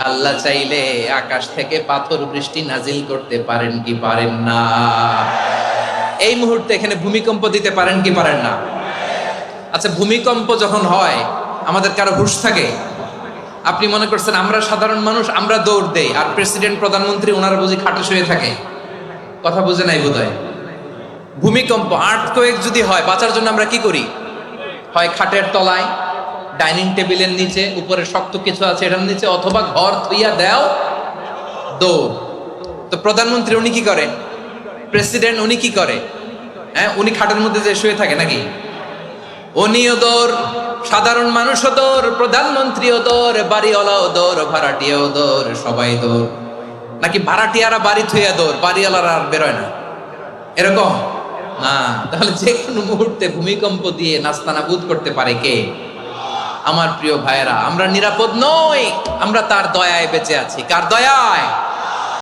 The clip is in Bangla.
আল্লাহ চাইলে আকাশ থেকে পাথর বৃষ্টি নাজিল করতে পারেন কি পারেন না? এই মুহূর্তে এখানে ভূমিকম্প দিতে পারেন কি পারেন না? আচ্ছা, ভূমিকম্প যখন হয় আমাদের কারো হুঁশ থাকে? আপনি মনে করছেন আমরা সাধারণ মানুষ, আমরা দৌড় দেই, আর প্রেসিডেন্ট প্রধানমন্ত্রী ওনারা বুঝি খাটে শুয়ে থাকে? কথা বুঝে নাই বোধহয়। ভূমিকম্প, আর্থকোয়েক যদি হয়, বাঁচার জন্য আমরা কি করি? হয় খাটের তলায়, ডাইনিং টেবিলের নিচে, উপরে শক্ত কিছু আছে এটার নিচে, অথবা ঘর থইয়া দেও দৌড়। তো প্রধানমন্ত্রী উনি কি করে? প্রেসিডেন্ট উনি কি করে? হ্যাঁ, উনি খাটের মধ্যে যে শুয়ে থাকে নাকি? উনিও দৌড়, সাধারণ মানুষও দৌড়, প্রধানমন্ত্রীও দৌড়, বাড়িওয়ালাও দৌড়, ভাড়াটিয়াও দৌড়, সবাই দৌড়। নাকি ভাড়াটিয়ারা বাড়ি থইয়া দৌড়, বাড়িওয়ালারা আর বেরোয় না? এরকম না। তাহলে যে কোনো মুহূর্তে ভূমিকম্প দিয়ে নাস্তানাবুদ করতে পারে কে? আমার প্রিয় ভাইয়েরা, আমরা নিরাপদ নই, আমরা তার দয়ায় বেঁচে আছি। কার দয়ায়?